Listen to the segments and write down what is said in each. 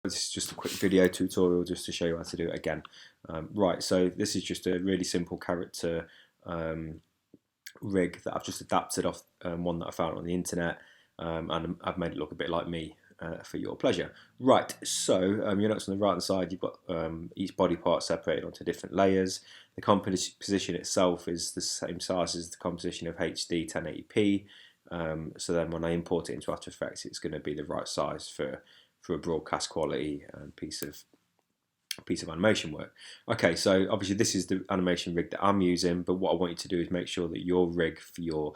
This is just a quick video tutorial just to show you how to do it again. Right, so this is just a really simple character rig that I've just adapted off one that I found on the internet, and I've made it look a bit like me for your pleasure. Right, so you notice on the right hand side you've got each body part separated onto different layers. The composition itself is the same size as the composition of HD 1080p, so then when I import it into After Effects it's going to be the right size for a broadcast quality piece of animation work. Okay, so obviously this is the animation rig that I'm using, but what I want you to do is make sure that your rig for your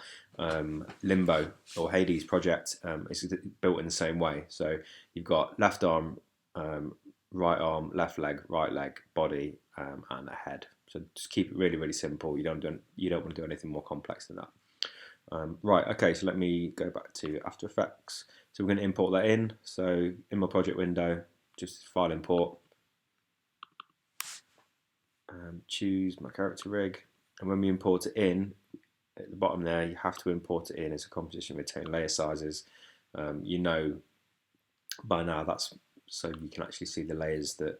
Limbo or Hades project is built in the same way. So you've got left arm, right arm, left leg, right leg, body, and a head. So just keep it really, really simple. You don't want to do anything more complex than that. Right, okay, so let me go back to After Effects. So we're going to import that in. So in my project window, just file import, choose my character rig, and when we import it in, at the bottom there, you have to import it in as a composition retaining layer sizes. You know by now that's so you can actually see the layers that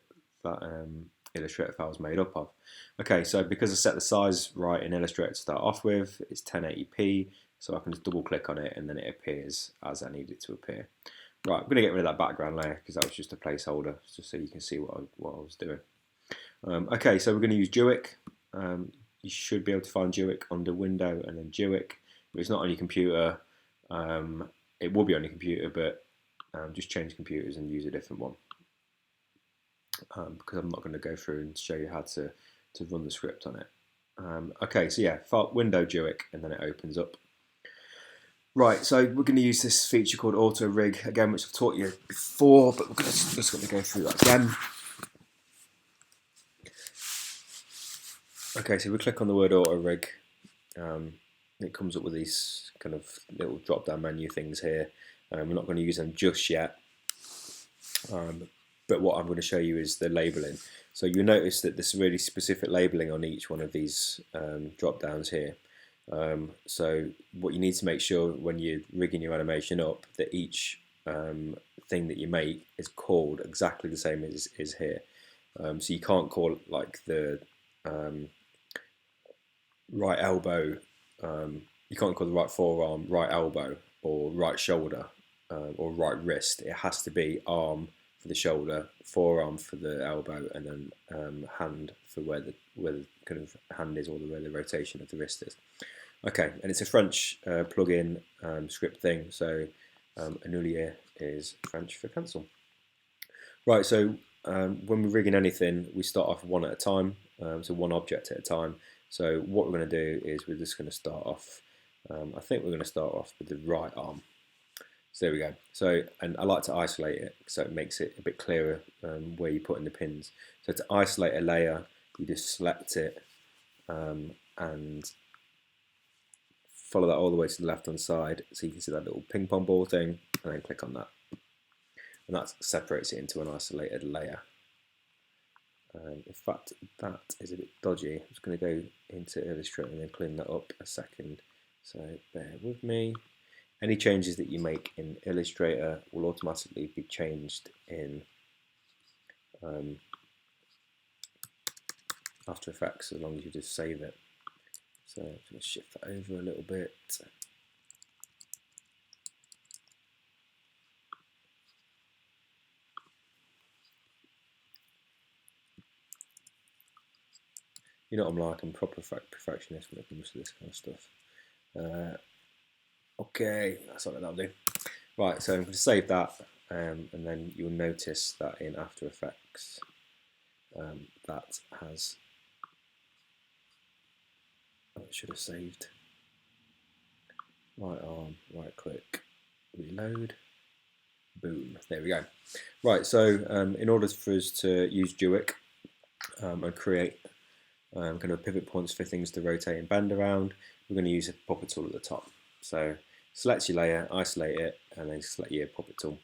Illustrator file is made up of. Okay, so because I set the size right in Illustrator to start off with, it's 1080p, so I can just double click on it and then it appears as I need it to appear. Right, I'm going to get rid of that background layer because that was just a placeholder, just so you can see what I was doing. Okay, so we're going to use DUIK. You should be able to find DUIK under Window and then DUIK. But it's not on your computer. It will be on your computer, but just change computers and use a different one. Because I'm not going to go through and show you how to run the script on it. Okay, so yeah, Window DUIK, and then it opens up. Right, so we're going to use this feature called Auto Rig again, which I've taught you before, but we're just going to go through that again. Okay, so we click on the word Auto Rig. It comes up with these kind of little drop-down menu things here. We're not going to use them just yet. But what I'm going to show you is the labeling. So you'll notice that there's really specific labeling on each one of these drop downs here. So what you need to make sure when you're rigging your animation up, that each thing that you make is called exactly the same as is here. So you can't call it like the right elbow, you can't call the right forearm right elbow, or right shoulder, or right wrist. It has to be arm for the shoulder, forearm for the elbow, and then hand for where the kind of hand is, or where the rotation of the wrist is. Okay, and it's a French plugin script thing, so annulier is French for cancel. Right, so when we're rigging anything, we start off one at a time, so one object at a time. So what we're going to do is we're just going to start off, I think we're going to start off with the right arm. So there we go. So, and I like to isolate it so it makes it a bit clearer where you put in the pins. So to isolate a layer, you just select it and follow that all the way to the left hand side, so you can see that little ping pong ball thing, and then click on that. And that separates it into an isolated layer. In fact, that is a bit dodgy. I'm just going to go into Illustrator and then clean that up a second. So bear with me. Any changes that you make in Illustrator will automatically be changed in After Effects as long as you just save it. So I'm going to shift that over a little bit. You know what I'm like, I'm a proper perfectionist when it comes to this kind of stuff. Okay, that's what that'll do. Right, so I'm going to save that, and then you'll notice that in After Effects, that has, oh, it should have saved. Right arm, right click, reload, boom, there we go. Right, so in order for us to use DUIK and create kind of pivot points for things to rotate and bend around, we're going to use a puppet tool at the top. So select your layer, isolate it, and then select your puppet tool.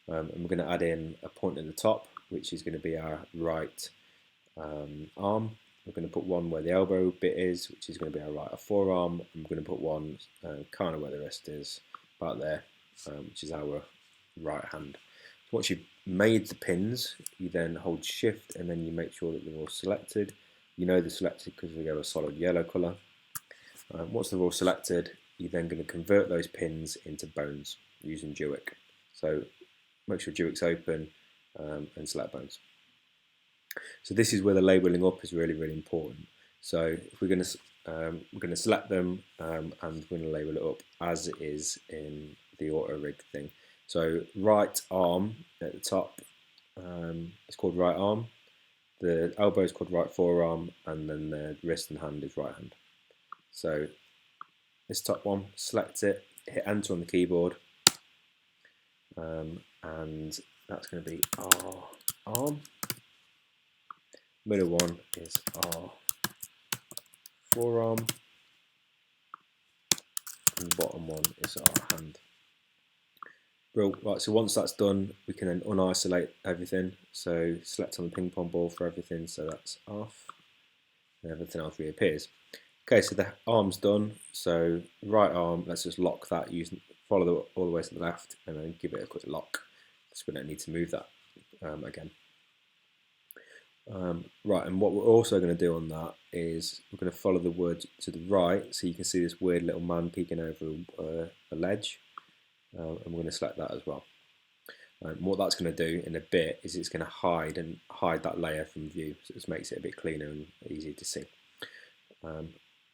And we're going to add in a point at the top, which is going to be our right arm. We're going to put one where the elbow bit is, which is going to be our right forearm. And we're going to put one kind of where the wrist is, about there, which is our right hand. Once you've made the pins, you then hold shift and then you make sure that they're all selected. You know they're selected because we go a solid yellow colour. Once they're all selected, you're then going to convert those pins into bones using DUIK. So make sure DUIK's open and select bones. So this is where the labelling up is really, really important. So if we're going to select them and we're going to label it up as it is in the auto rig thing. So right arm at the top, it's called right arm. The elbow is called right forearm, and then the wrist and hand is right hand. So this top one, select it, hit enter on the keyboard, and that's going to be our arm. Middle one is our forearm, and the bottom one is our hand. Right, so once that's done, we can then unisolate everything. So select on the ping pong ball for everything, so that's off, and everything else reappears. Okay, so the arm's done. So right arm, let's just lock that follow all the way to the left, and then give it a quick lock. So we don't need to move that again. Right, and what we're also going to do on that is we're going to follow the wood to the right, so you can see this weird little man peeking over a ledge. And we're going to select that as well. What that's going to do in a bit is it's going to hide that layer from view, so it just makes it a bit cleaner and easier to see.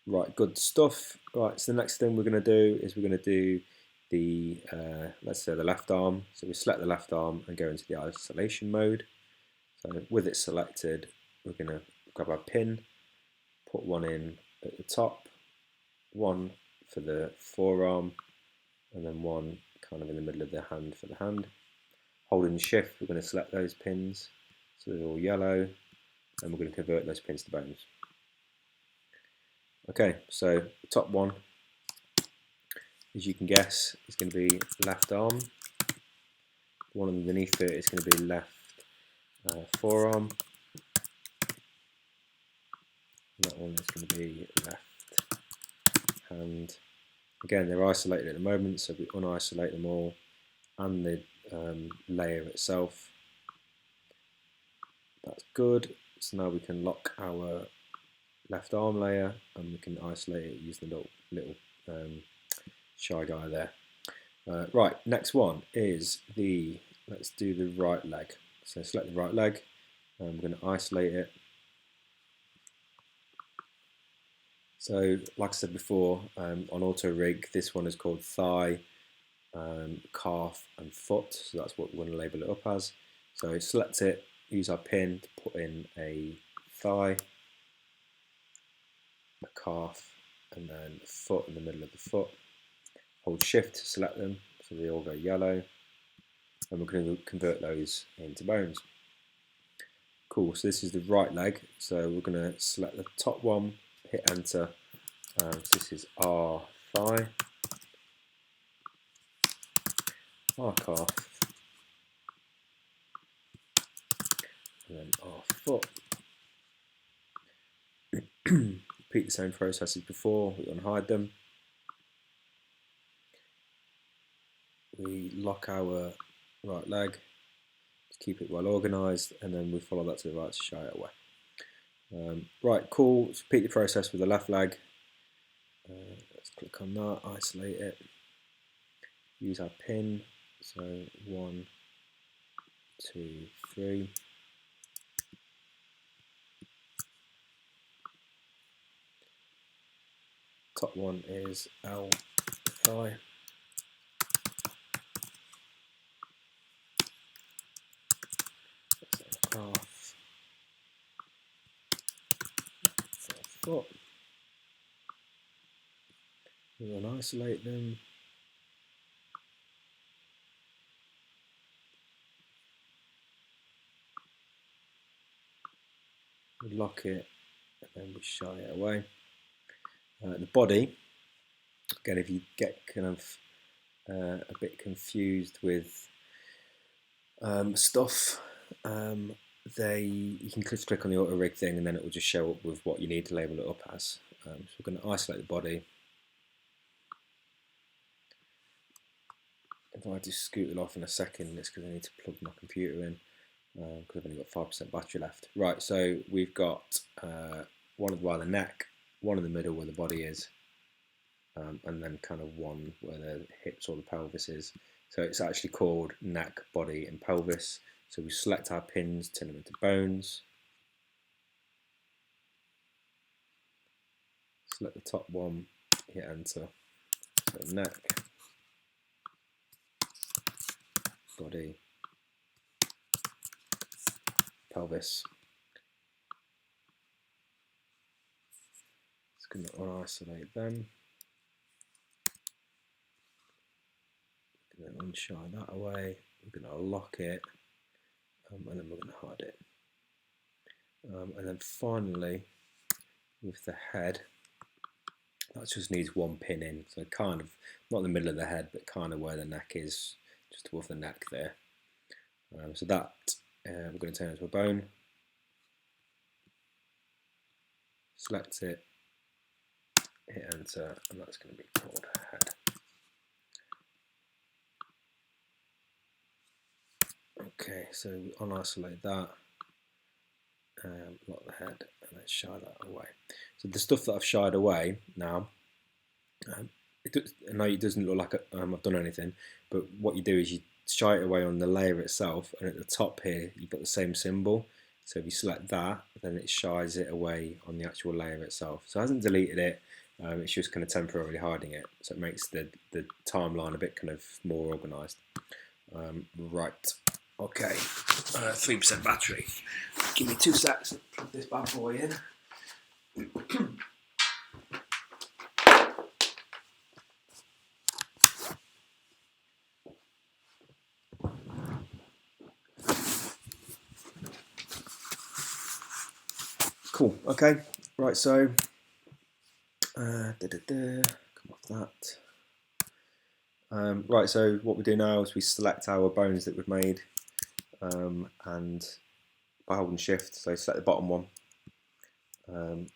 Right, good stuff. Right, so the next thing we're going to do is we're going to do the let's say the left arm. So we select the left arm and go into the isolation mode. So with it selected, we're going to grab our pin, put one in at the top, one for the forearm, and then one kind of in the middle of the hand for the hand. Holding shift, we're going to select those pins, so they're all yellow, and we're going to convert those pins to bones. Okay, so the top one, as you can guess, is going to be left arm. The one underneath it is going to be left forearm. And that one is going to be left hand. Again, they're isolated at the moment, so we unisolate them all and the layer itself. That's good. So now we can lock our left arm layer and we can isolate it using the little shy guy there. Right, next one is let's do the right leg. So select the right leg, and I'm going to isolate it. So like I said before, on auto rig, this one is called thigh, calf and foot, so that's what we're going to label it up as. So select it, use our pin to put in a thigh, a calf, and then a foot in the middle of the foot. Hold shift to select them so they all go yellow, and we're going to convert those into bones. Cool, so this is the right leg, so we're going to select the top one, hit enter. So this is our thigh, our calf, and then our foot. Repeat the same process as before. We unhide them. We lock our right leg to keep it well organised, and then we follow that to the right to shy it away. Right, cool. Let's repeat the process with the left leg. Let's click on that, isolate it, use our pin. So 1, 2, 3. Top one is L thigh. That's our calf. That's our foot. We will isolate them. We lock it, and then we shy it away. The body, again, if you get kind of a bit confused with stuff, you can just click on the auto rig thing, and then it will just show up with what you need to label it up as. So we're going to isolate the body. if I just scoot it off in a second, it's because I need to plug my computer in because I've only got 5% battery left. Right, so we've got one by the neck, one in the middle where the body is, and then kind of one where the hips or the pelvis is. So it's actually called neck, body, and pelvis. So we select our pins, turn them into bones. Select the top one, hit enter. So neck, body, pelvis. It's going to isolate them. We're going to unshine that away. We're going to lock it, and then we're going to hide it. And then finally, with the head, that just needs one pin in, so kind of not in the middle of the head, but kind of where the neck is, just above the neck there. So that we're going to turn into a bone. Select it, hit enter, and that's going to be called head. Okay, so unisolate that, lock the head, and let's shy that away. So the stuff that I've shied away now, I know it doesn't look like I've done anything, but what you do is you shy it away on the layer itself, and at the top here you've got the same symbol. So if you select that, then it shies it away on the actual layer itself. So it hasn't deleted it, it's just kind of temporarily hiding it. So it makes the timeline a bit kind of more organised. Right, okay, 3% battery. Give me 2 secs to plug this bad boy in. Cool, okay, right, so come off that. Right, so what we do now is we select our bones that we've made, and by holding shift, so select the bottom one,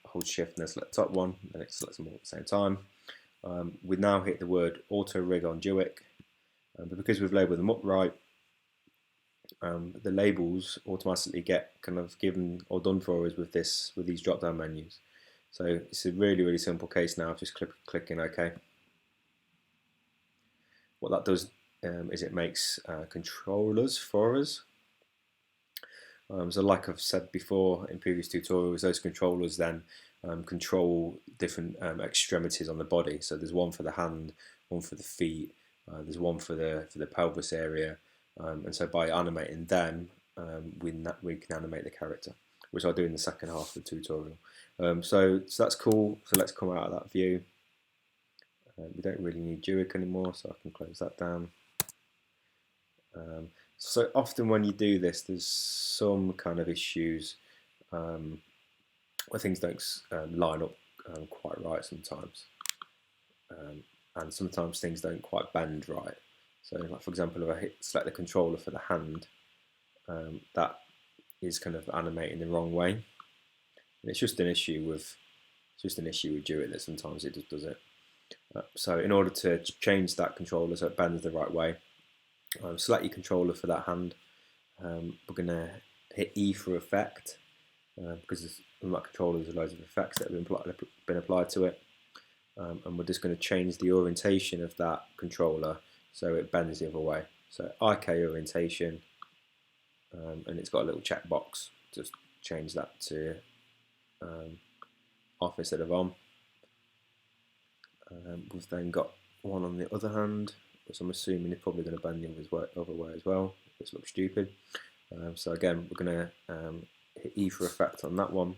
hold shift and then select the top one, and it selects them all at the same time. We now hit the word auto rig on DUIK, but because we've labelled them upright, the labels automatically get kind of given or done for us with these drop down menus. So it's a really simple case now of just clicking OK. What that does is it makes controllers for us. So like I've said before in previous tutorials, those controllers then control different extremities on the body. So there's one for the hand, one for the feet, there's one for the pelvis area, and so by animating them, we can animate the character, which I'll do in the second half of the tutorial. So that's cool. So let's come out of that view. We don't really need DUIK anymore, so I can close that down. So often when you do this, there's some kind of issues where things don't line up quite right sometimes, and sometimes things don't quite bend right. So, like for example, if I select the controller for the hand, that is kind of animating the wrong way, and it's just an issue with DUIK that sometimes it just does it. So in order to change that controller so it bends the right way, select your controller for that hand. We're going to hit E for effect, because on that controller there's loads of effects that have been applied to it, and we're just going to change the orientation of that controller so it bends the other way. So IK orientation, and it's got a little checkbox. Just change that to off instead of on. We've then got one on the other hand, which I'm assuming is probably going to bend the other way as well. This looks stupid. So again, we're going to hit E for effect on that one,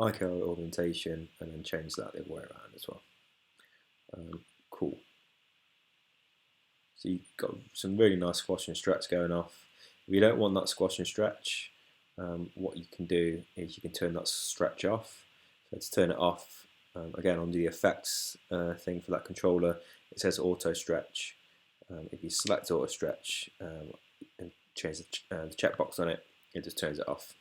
IK orientation, and then change that the other way around as well. Cool. So you've got some really nice squash and stretch going off. If you don't want that squash and stretch, what you can do is you can turn that stretch off. So to turn it off, again on the effects thing for that controller, it says auto stretch. If you select auto stretch and change the checkbox on it, it just turns it off.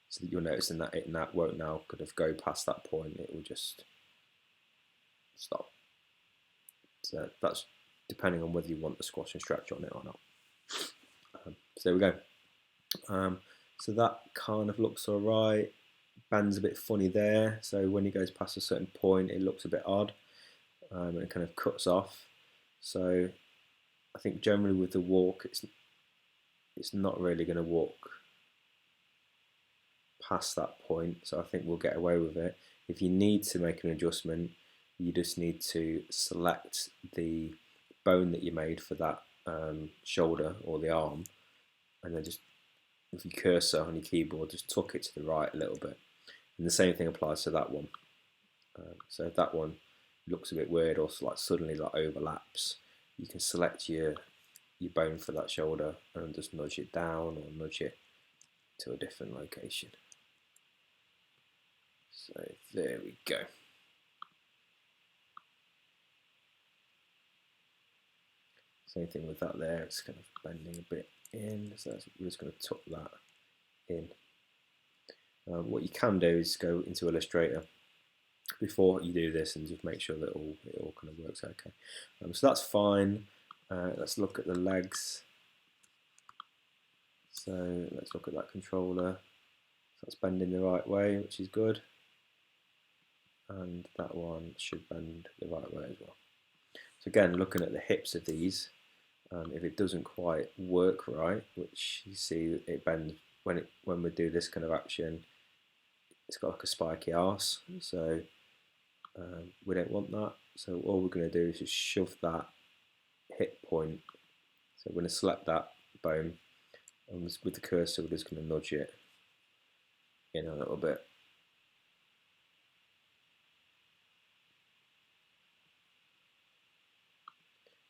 So that you'll notice that it won't now kind of go past that point. It will just stop. So that's depending on whether you want the squash and stretch on it or not. So there we go. So that kind of looks alright. Band's a bit funny there, so when it goes past a certain point it looks a bit odd, and it kind of cuts off. So I think generally with the walk it's not really going to walk past that point, so I think we'll get away with it. If you need to make an adjustment, you just need to select the bone that you made for that shoulder or the arm, and then just with your cursor on your keyboard just tuck it to the right a little bit. And the same thing applies to that one. So if that one looks a bit weird or like suddenly like overlaps, you can select your bone for that shoulder and just nudge it down or nudge it to a different location. So there we go. Same thing with that there, it's kind of bending a bit in, so we're just going to tuck that in. What you can do is go into Illustrator before you do this and just make sure that it all kind of works okay. So that's fine. Let's look at the legs. So let's look at that controller. So that's bending the right way, which is good. And that one should bend the right way as well. So again, looking at the hips of these, if it doesn't quite work right, which you see it bends when we do this kind of action, it's got like a spiky arse, so we don't want that. So all we're going to do is just shove that hip point. So we're going to select that bone, and with the cursor we're just going to nudge it in a little bit.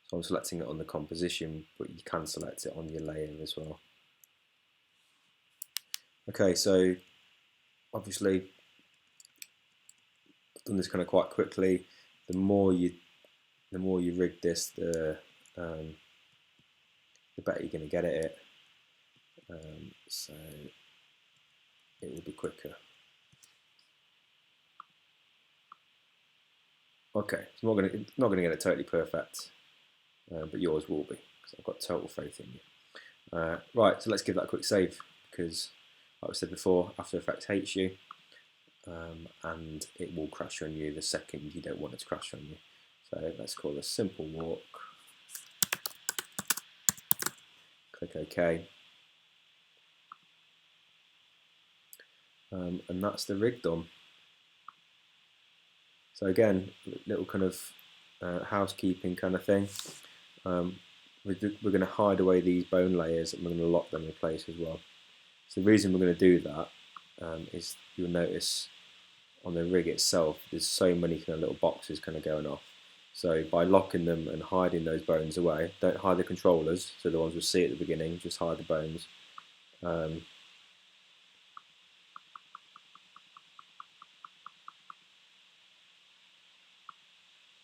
So I'm selecting it on the composition, but you can select it on your layer as well. Okay, so obviously I've done this kind of quite quickly. The more you rig this, the better you're going to get at it. So it will be quicker. Okay, it's not going to get it totally perfect, but yours will be, because I've got total faith in you. Right, so let's give that a quick save, because like I said before, After Effects hates you, and it will crash on you the second you don't want it to crash on you. So let's call this Simple Walk. Click OK. And that's the rig done. So again, little kind of housekeeping kind of thing. We're going to hide away these bone layers and we're going to lock them in place as well. So the reason we're going to do that is you'll notice on the rig itself there's so many kind of little boxes kind of going off. So by locking them and hiding those bones away, don't hide the controllers, so the ones we'll see at the beginning, just hide the bones.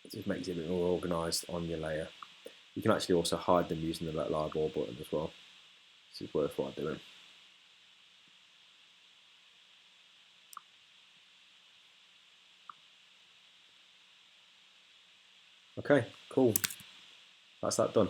It just makes it a bit more organised on your layer. You can actually also hide them using the little eyeball button as well. This is worthwhile doing. Okay, cool. That's that done.